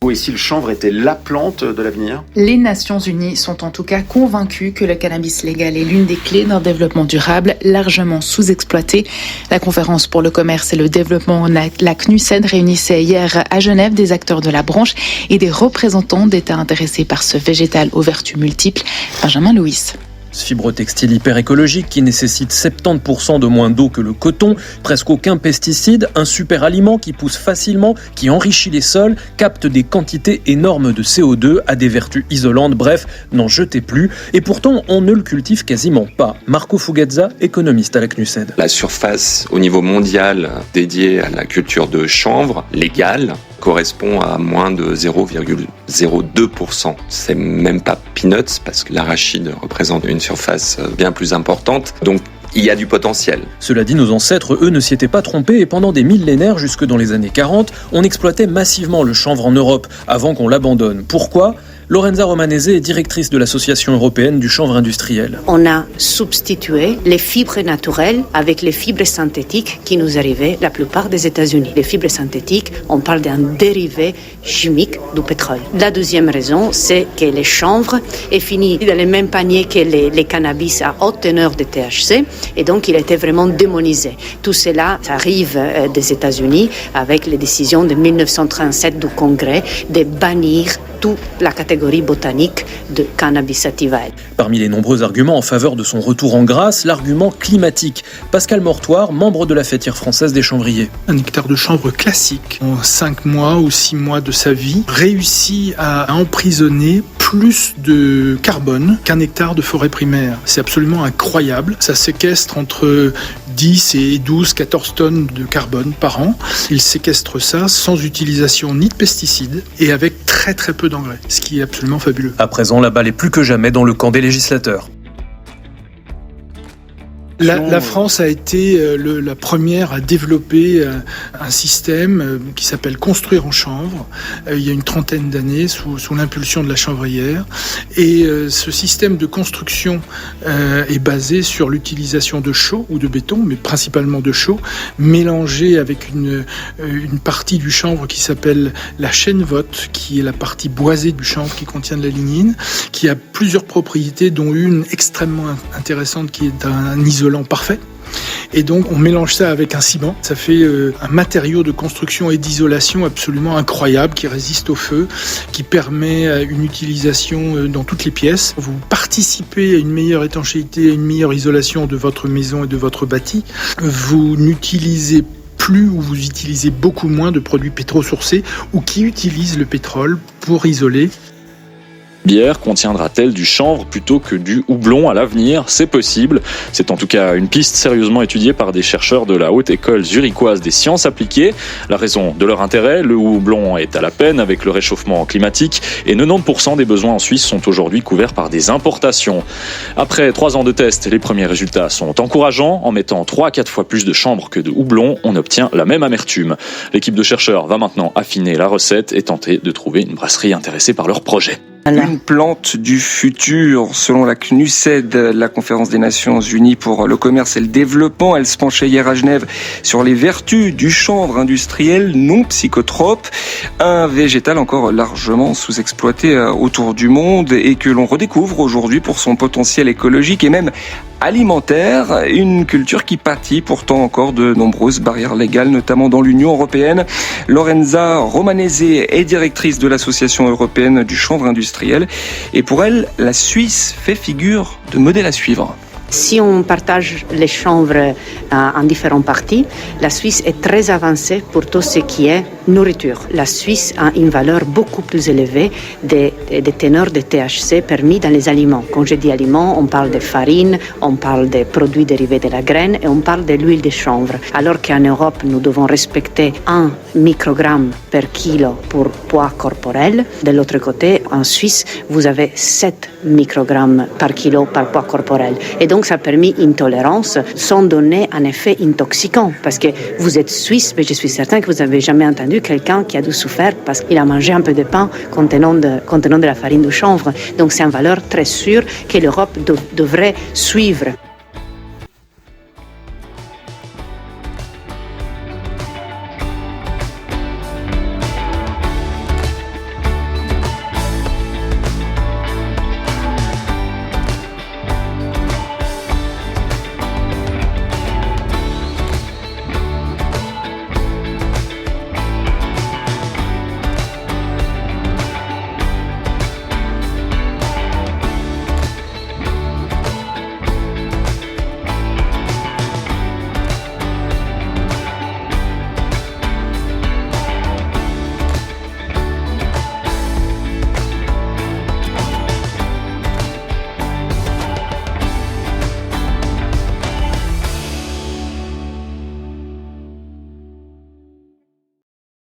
Et si le chanvre était la plante de l'avenir ? Les Nations Unies sont en tout cas convaincues que le cannabis légal est l'une des clés d'un développement durable largement sous-exploité. La conférence pour le commerce et le développement, la CNUSED, réunissait hier à Genève des acteurs de la branche et des représentants d'États intéressés par ce végétal aux vertus multiples. Benjamin Louis. Fibre textile hyper écologique qui nécessite 70% de moins d'eau que le coton, presque aucun pesticide, un super aliment qui pousse facilement, qui enrichit les sols, capte des quantités énormes de CO2, a des vertus isolantes, bref, n'en jetez plus. Et pourtant, on ne le cultive quasiment pas. Marco Fugazza, économiste à la CNUSED. La surface au niveau mondial dédiée à la culture de chanvre légale correspond à moins de 0,02%. C'est même pas peanuts parce que l'arachide représente une surface bien plus importante. Donc il y a du potentiel. Cela dit, nos ancêtres, eux, ne s'y étaient pas trompés et pendant des millénaires, jusque dans les années 40, on exploitait massivement le chanvre en Europe avant qu'on l'abandonne. Pourquoi ? Lorenza Romanese est directrice de l'Association européenne du chanvre industriel. On a substitué les fibres naturelles avec les fibres synthétiques qui nous arrivaient la plupart des États-Unis. Les fibres synthétiques, on parle d'un dérivé chimique du pétrole. La deuxième raison, c'est que le chanvre est fini dans le même panier que les cannabis à haute teneur de THC et donc il était vraiment démonisé. Tout cela arrive des États-Unis avec les décisions de 1937 du Congrès de bannir toute la catégorie botanique de Cannabis sativa. Parmi les nombreux arguments en faveur de son retour en grâce, l'argument climatique. Pascal Mortoire, membre de la fêtière française des chanvriers. Un hectare de chanvre classique, en 5 mois ou 6 mois de sa vie, réussit à emprisonner plus de carbone qu'un hectare de forêt primaire. C'est absolument incroyable. Ça séquestre entre 10 et 12, 14 tonnes de carbone par an. Il séquestre ça sans utilisation ni de pesticides et avec très très peu d'engrais, ce qui est absolument fabuleux. À présent, la balle est plus que jamais dans le camp des législateurs. La France a été la première à développer un système qui s'appelle Construire en chanvre, il y a une trentaine d'années, sous l'impulsion de la chanvrière. Et ce système de construction est basé sur l'utilisation de chaux ou de béton, mais principalement de chaux, mélangé avec une partie du chanvre qui s'appelle la chènevotte, qui est la partie boisée du chanvre qui contient de la lignine, qui a plusieurs propriétés, dont une extrêmement intéressante qui est un isolant parfait. Et donc on mélange ça avec un ciment, ça fait un matériau de construction et d'isolation absolument incroyable qui résiste au feu, qui permet une utilisation dans toutes les pièces. Vous participez à une meilleure étanchéité, à une meilleure isolation de votre maison et de votre bâti. Vous n'utilisez plus ou vous utilisez beaucoup moins de produits pétrosourcés ou qui utilisent le pétrole pour isoler. Bière contiendra-t-elle du chanvre plutôt que du houblon à l'avenir ? C'est possible. C'est en tout cas une piste sérieusement étudiée par des chercheurs de la Haute École zurichoise des sciences appliquées. La raison de leur intérêt, le houblon est à la peine avec le réchauffement climatique et 90% des besoins en Suisse sont aujourd'hui couverts par des importations. Après 3 ans de tests, les premiers résultats sont encourageants. En mettant 3 à 4 fois plus de chanvre que de houblon, on obtient la même amertume. L'équipe de chercheurs va maintenant affiner la recette et tenter de trouver une brasserie intéressée par leur projet. Une plante du futur, selon la CNUSED, la conférence des Nations Unies pour le commerce et le développement. Elle se penchait hier à Genève sur les vertus du chanvre industriel non psychotrope, un végétal encore largement sous-exploité autour du monde et que l'on redécouvre aujourd'hui pour son potentiel écologique et même alimentaire, une culture qui pâtit pourtant encore de nombreuses barrières légales, notamment dans l'Union européenne. Lorenza Romanese est directrice de l'Association européenne du chanvre industriel et pour elle, la Suisse fait figure de modèle à suivre. Si on partage les chanvres en différentes parties, la Suisse est très avancée pour tout ce qui est nourriture. La Suisse a une valeur beaucoup plus élevée des teneurs de THC permis dans les aliments. Quand je dis aliments, on parle de farine, on parle des produits dérivés de la graine et on parle de l'huile de chanvre. Alors qu'en Europe, nous devons respecter 1 microgramme per kilo pour poids corporel. De l'autre côté, en Suisse, vous avez 7 microgrammes par kilo par poids corporel. Et donc, ça a permis une tolérance sans donner un effet intoxicant. Parce que vous êtes suisse, mais je suis certain que vous n'avez jamais entendu quelqu'un qui a dû souffrir parce qu'il a mangé un peu de pain contenant de la farine de chanvre. Donc, c'est une valeur très sûre que l'Europe devrait suivre.